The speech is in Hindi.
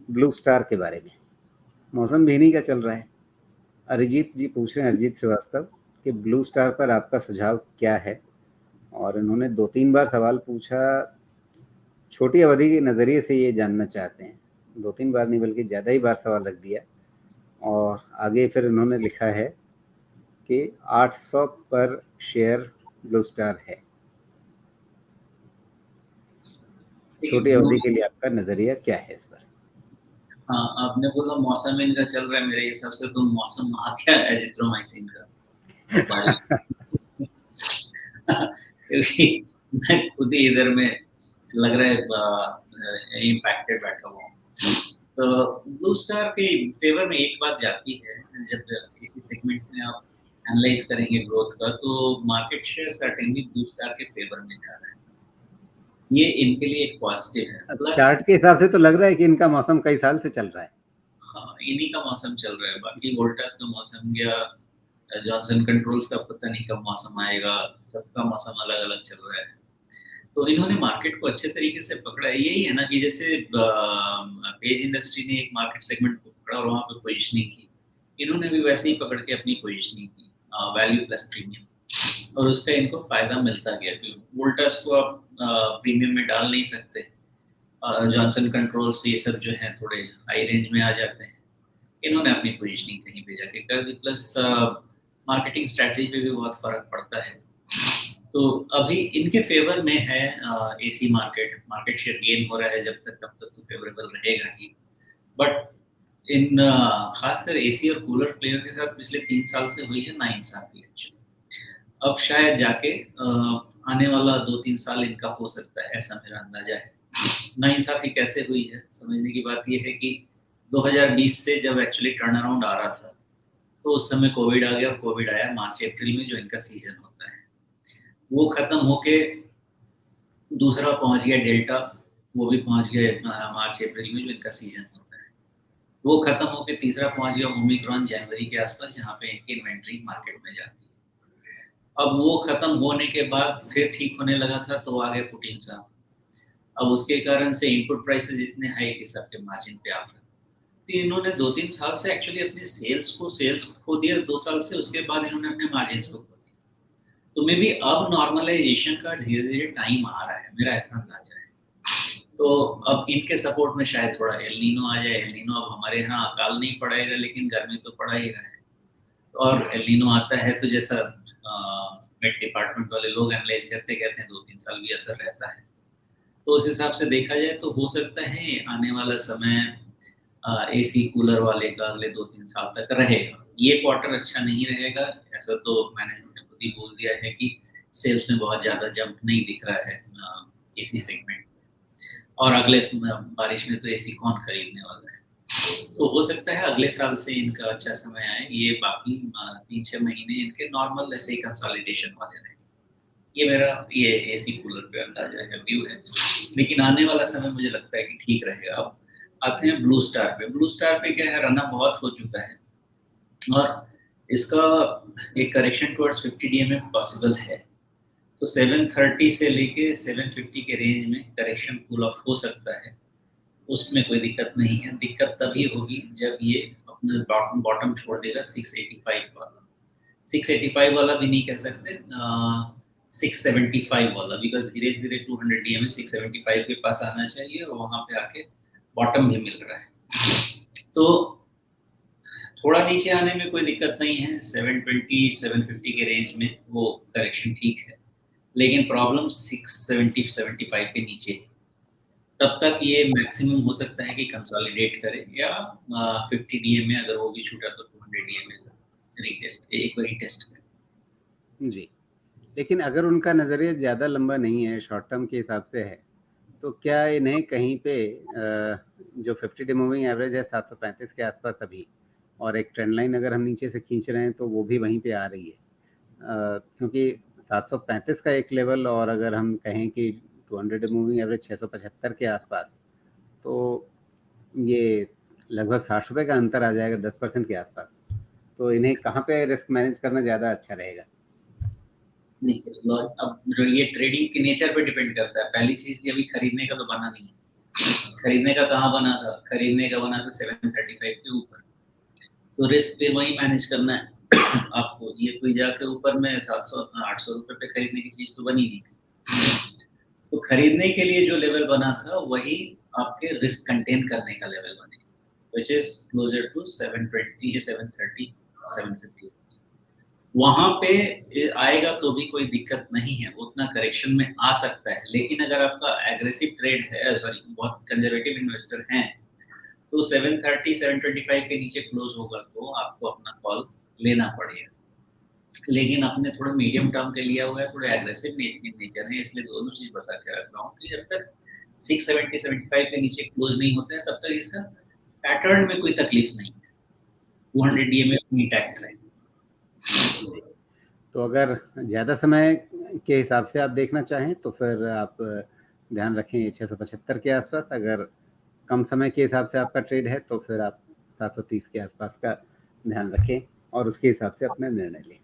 ब्लू स्टार के बारे में। मौसम भी इन्हीं का चल रहा है। अरिजीत जी पूछ रहे हैं, अरिजीत श्रीवास्तव, कि ब्लू स्टार पर आपका सुझाव क्या है? और इन्होंने 2-3 बार सवाल पूछा, छोटी अवधि के नज़रिए से ये जानना चाहते हैं। 2-3 बार नहीं बल्कि ज़्यादा ही बार सवाल रख दिया। और आगे फिर इन्होंने लिखा है कि 800 पर शेयर ब्लू स्टार है। छोटी ब्लू, अवधि के लिए आपका नज़रिया क्या है इस पर? हाँ, आपने बोला मौसम इनका चल रहा है, मेरे हिसाब से तो मौसम आ गया एजिथ्रोमाइसिन का बारिश। क्योंकि मैं खुद ही इधर में लग रहा है इम्पैक्टेड बैठा हुआ हूँ। तो ब्लू स्टार के फेवर में एक बात जाती है, जब इसी सेगमेंट में आप एनालाइज करेंगे ग्रोथ का, तो market share certainly blue star के फेवर में जा रहा है। ये इनके लिए एक पॉजिटिव है। प्लस चार्ट के हिसाब से तो लग रहा है कि इनका मौसम कई साल से चल रहा है। हाँ, इन्हीं का मौसम चल रहा है। बाकी वोल्टास का मौसम या जॉनसन कंट्रोल्स का पता नहीं कब मौसम आएगा, सबका मौसम अलग अलग चल रहा है। तो इन्होंने मार्केट को अच्छे तरीके से पकड़ा है। यही है ना कि जैसे पेज इंडस्ट्री ने एक मार्केट सेगमेंट को पकड़ा और वहां पे पोजिशनिंग की, इन्होंने भी वैसे ही पकड़ के अपनी पोजिशनिंग की, वैल्यू प्लस प्रीमियम, और उसका इनको फायदा मिलता गया। क्योंकि वोल्टास को आप प्रीमियम में डाल नहीं सकते, जॉनसन कंट्रोल्स ये सब जो है थोड़े हाई रेंज में आ जाते हैं। इन्होंने अपनी पोजीशनिंग कहीं पे जाके कर दी। प्लस मार्केटिंग स्ट्रैटेजी पे भी बहुत फर्क पड़ता है। तो अभी इनके फेवर में है AC market. Market share gain हो रहा है जब तक, तब तक तो फेवरेबल रहेगा ही। बट इन खासकर एसी और कूलर प्लेयर के साथ पिछले 3 साल से हुई है नाइंसाफी एक्चुअली। अब शायद जाके आने वाला 2-3 साल इनका हो सकता है, ऐसा मेरा अंदाजा है। नाइंसाफी कैसे हुई है समझने की बात यह है कि 2020 से जब एक्चुअली टर्न अराउंड आ रहा था, तो उस समय कोविड आ गया, और कोविड आया मार्च अप्रैल में जो इनका सीजन होता है। वो खत्म होके दूसरा पहुंच गया डेल्टा, वो भी पहुंच गए मार्च अप्रैल में जो इनका सीजन होता है। वो खत्म होके तीसरा पहुंच गया ओमिक्रॉन जनवरी के आसपास, जहाँ पे इनकी इन्वेंट्री मार्केट में जाती है। अब वो खत्म होने के बाद फिर ठीक होने लगा था, तो आ गए पुतिन साहब। अब उसके कारण से इनपुट प्राइसेस इतने हाई कि सबके मार्जिन पे आ गए। तो इन्होंने 2-3 साल से एक्चुअली अपने सेल्स खो दिया, 2 साल से, उसके बाद इन्होंने अपने मार्जिन को खो दिया। तो मे बी अब नॉर्मलाइजेशन का धीरे धीरे टाइम आ रहा है, मेरा ऐसा अंदाजा है। तो अब इनके सपोर्ट में शायद थोड़ा एल नीनो आ जाए। एल नीनो अब हमारे यहाँ अकाल नहीं पड़ेगा, लेकिन गर्मी तो पड़ा ही रहा है। और एल नीनो आता है तो जैसा मेट डिपार्टमेंट वाले लोग एनालाइज करते कहते हैं 2-3 साल भी असर रहता है। तो उस हिसाब से देखा जाए तो हो सकता है आने वाला समय एसी कूलर वाले का अगले 2-3 साल तक रहेगा। ये क्वार्टर अच्छा नहीं रहेगा, ऐसा तो मैनेजमेंट ने खुद ही बोल दिया है कि सेल्स में बहुत ज़्यादा जंप नहीं दिख रहा है एसी सेगमेंट। और अगले बारिश में तो एसी कौन खरीदने वाला है। तो हो सकता है अगले साल से इनका अच्छा समय आए। ये बाकी 3-6 महीने इनके नॉर्मल ऐसे ही कंसोलिडेशन वाले रहे। ये मेरा ये एसी कूलर पे अंदाजा है, व्यू है। लेकिन आने वाला समय मुझे लगता है कि ठीक रहेगा। अब आते हैं ब्लू स्टार पे। ब्लू स्टार पे क्या है, रन अप बहुत हो चुका है, और इसका एक करेक्शन टुवर्ड्स 50 डीएम में पॉसिबल है। तो 730 से लेके 750 के रेंज में करेक्शन पुल ऑफ हो सकता है, उसमें कोई दिक्कत नहीं है। दिक्कत तभी होगी जब ये अपना बॉटम छोड़ देगा 685 वाला। 685 वाला भी नहीं कह सकते, 675 वाला, बिकॉज धीरे धीरे 200 डीएम 675 के पास आना चाहिए, और वहां पे आके बॉटम भी मिल रहा है। तो थोड़ा नीचे आने में कोई दिक्कत नहीं है, 720 750 के रेंज में वो करेक्शन ठीक है। लेकिन प्रॉब्लम 670-75 के नीचे है। तब तक ये मैक्सिमम हो सकता है कि कंसोलिडेट करे, या 50 डीएम में अगर वो भी छूटा तो 200 डीएम में रीटेस्ट, एक बार टेस्ट करें। जी, लेकिन अगर उनका नज़रिया ज़्यादा लंबा नहीं है, शॉर्ट टर्म के हिसाब से है, तो क्या इन्हें कहीं पे जो 50 डे मूविंग एवरेज है 735 के आसपास अभी, और एक ट्रेंड लाइन अगर हम नीचे से खींच रहे हैं तो वो भी वहीं पे आ रही है, क्योंकि 735 का एक लेवल, और अगर हम कहें कि 200 डे मूविंग एवरेज 675 के आसपास, तो ये लगभग 60 रुपये का अंतर आ जाएगा, 10% के आसपास। तो इन्हें कहाँ पे रिस्क मैनेज करना ज़्यादा अच्छा रहेगा? नहीं, अब ये ट्रेडिंग के नेचर पे डिपेंड करता है। पहली चीज, ये अभी खरीदने का तो बना नहीं है। खरीदने का कहाँ बना था? खरीदने का बना था 735 के ऊपर। तो रिस्क पे वही मैनेज करना है आपको। ये कोई जाके ऊपर में 700-800 रुपए पे खरीदने की चीज़ तो बनी नहीं थी। तो खरीदने के लिए जो लेवल बना था वही आपके रिस्क कंटेन करने का लेवल बनेगा, व्हिच इज़ क्लोज़र टू 720 730 750। वहाँ पे आएगा तो भी कोई दिक्कत नहीं है, उतना करेक्शन में आ सकता है। लेकिन अगर आपका एग्रेसिव ट्रेड है, सॉरी बहुत कंज़र्वेटिव इन्वेस्टर हैं, तो 730 725 के नीचे क्लोज़ होगा तो आपको अपना कॉल लेना पड़ेगा। लेकिन आपने थोड़ा मीडियम टर्म के लिया हुआ है, थोड़ा एग्रेसिव नेचर है, इसलिए दोनों चीज़ बता के रख रहा हूँ कि जब तक 670 75 के नीचे क्लोज़ नहीं होते हैं, तब तक इसका पैटर्न में कोई तकलीफ नहीं है। 200 जी। डीएमए इंटैक्ट रहेगा। जी। तो अगर ज़्यादा समय के हिसाब से आप देखना चाहें तो फिर आप ध्यान रखें 675 के आसपास। अगर कम समय के हिसाब से आपका ट्रेड है तो फिर आप 730 के आसपास का ध्यान रखें और उसके हिसाब से अपना निर्णय लें।